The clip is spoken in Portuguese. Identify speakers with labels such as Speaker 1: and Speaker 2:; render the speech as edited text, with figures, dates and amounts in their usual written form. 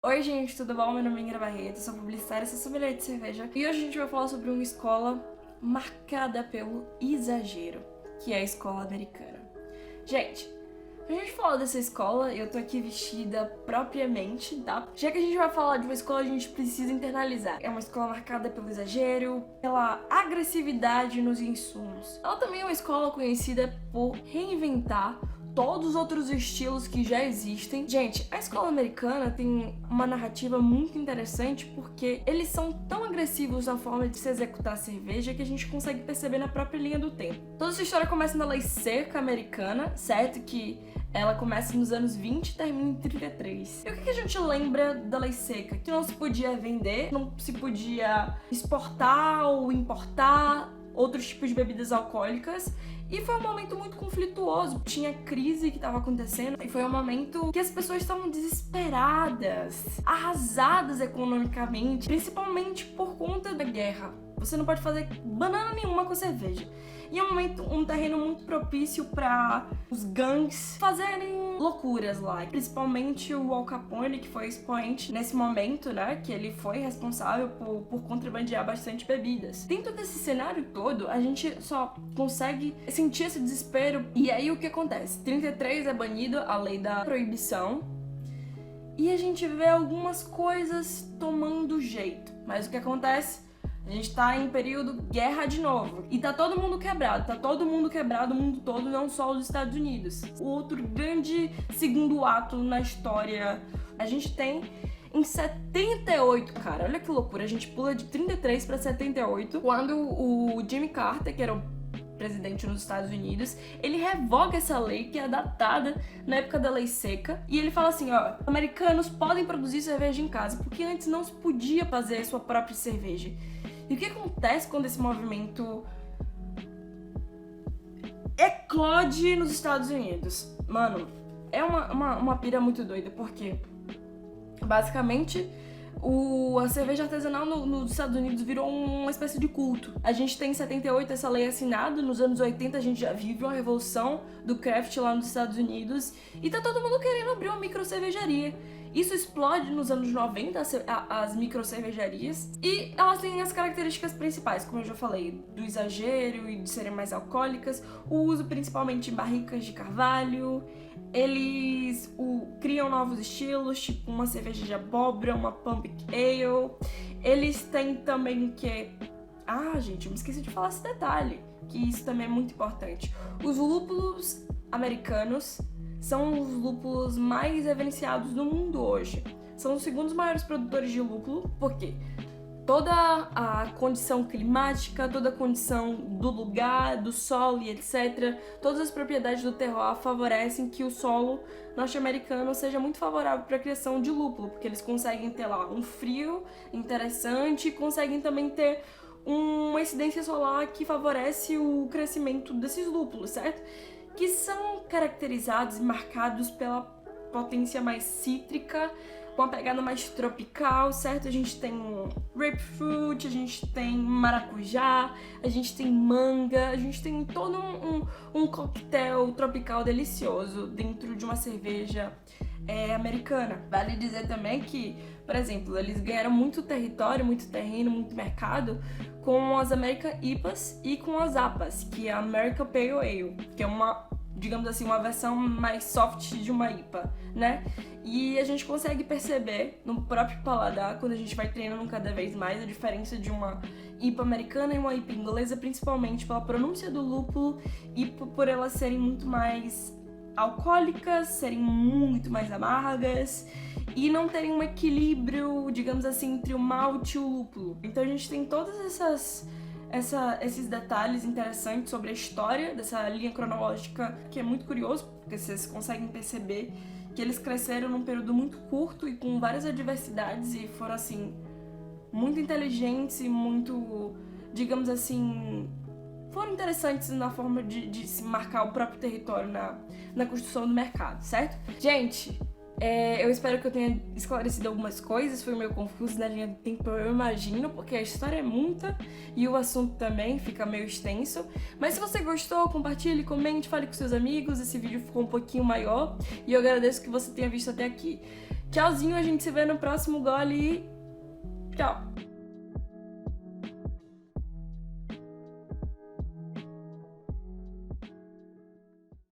Speaker 1: Oi gente, tudo bom? Meu nome é Ingra Barreto, sou publicitária, sou sommelier de cerveja e hoje a gente vai falar sobre uma escola marcada pelo exagero, que é a escola americana. Gente, pra gente falar dessa escola, eu tô aqui vestida propriamente, tá? Já que a gente vai falar de uma escola, a gente precisa internalizar. É uma escola marcada pelo exagero, pela agressividade nos insumos. Ela também é uma escola conhecida por reinventar todos os outros estilos que já existem. Gente, a escola americana tem uma narrativa muito interessante porque eles são tão agressivos na forma de se executar a cerveja que a gente consegue perceber na própria linha do tempo. Toda essa história começa na lei seca americana, certo? Que ela começa nos anos 20 e termina em 33. E o que a gente lembra da lei seca? Que não se podia vender, não se podia exportar ou importar outros tipos de bebidas alcoólicas. E foi um momento muito conflituoso, tinha crise que estava acontecendo e foi um momento que as pessoas estavam desesperadas, arrasadas economicamente, principalmente por conta da guerra. Você não pode fazer banana nenhuma com cerveja. E é um terreno muito propício para os gangues fazerem loucuras lá. Principalmente o Al Capone, que foi expoente nesse momento, né? Que ele foi responsável por contrabandear bastante bebidas. Dentro desse cenário todo, a gente só consegue sentir esse desespero. E aí o que acontece? 33 é banido, a lei da proibição. E a gente vê algumas coisas tomando jeito. Mas o que acontece? A gente tá em período guerra de novo. E tá todo mundo quebrado, o mundo todo, não só os Estados Unidos. O outro grande segundo ato na história a gente tem em 78, cara. Olha que loucura, a gente pula de 33 pra 78, quando o Jimmy Carter, que era o presidente nos Estados Unidos, ele revoga essa lei que é datada na época da lei seca e ele fala assim, ó, americanos podem produzir cerveja em casa, porque antes não se podia fazer a sua própria cerveja. E o que acontece quando esse movimento eclode nos Estados Unidos? Mano, é uma pira muito doida, porque basicamente a cerveja artesanal nos Estados Unidos virou uma espécie de culto. A gente tem em 78 essa lei assinada, nos anos 80 a gente já vive uma revolução do craft lá nos Estados Unidos e tá todo mundo querendo abrir uma micro cervejaria. Isso explode nos anos 90, as micro cervejarias, e elas têm as características principais, como eu já falei, do exagero e de serem mais alcoólicas, o uso principalmente de barricas de carvalho. Eles criam novos estilos, tipo uma cerveja de abóbora, uma pumpkin ale. Eles têm também o que... gente, eu me esqueci de falar esse detalhe, que isso também é muito importante. Os lúpulos americanos são os lúpulos mais reverenciados do mundo hoje. São os segundos maiores produtores de lúpulo, porque toda a condição climática, toda a condição do lugar, do solo e etc., todas as propriedades do terroir favorecem que o solo norte-americano seja muito favorável para a criação de lúpulo, porque eles conseguem ter lá um frio interessante e conseguem também ter uma incidência solar que favorece o crescimento desses lúpulos, certo? Que são caracterizados e marcados pela potência mais cítrica, com a pegada mais tropical, certo? A gente tem grapefruit, a gente tem maracujá, a gente tem manga, a gente tem todo um coquetel tropical delicioso dentro de uma cerveja americana. Vale dizer também que, por exemplo, eles ganharam muito território, muito terreno, muito mercado com as American IPAs e com as APAs, que é a American Pale Ale, que é uma, digamos assim, uma versão mais soft de uma IPA, né? E a gente consegue perceber no próprio paladar, quando a gente vai treinando cada vez mais, a diferença de uma IPA americana e uma IPA inglesa, principalmente pela pronúncia do lúpulo e por elas serem muito mais alcoólicas, serem muito mais amargas e não terem um equilíbrio, digamos assim, entre o malte e o lúpulo. Então a gente tem todas esses detalhes interessantes sobre a história dessa linha cronológica, que é muito curioso, porque vocês conseguem perceber que eles cresceram num período muito curto e com várias adversidades e foram, assim, muito inteligentes e muito, digamos assim, foram interessantes na forma de se marcar o próprio território na construção do mercado, certo? Gente, eu espero que eu tenha esclarecido algumas coisas, foi meio confuso na linha do tempo, eu imagino, porque a história é muita e o assunto também fica meio extenso. Mas se você gostou, compartilhe, comente, fale com seus amigos, esse vídeo ficou um pouquinho maior e eu agradeço que você tenha visto até aqui. Tchauzinho, a gente se vê no próximo gole e tchau!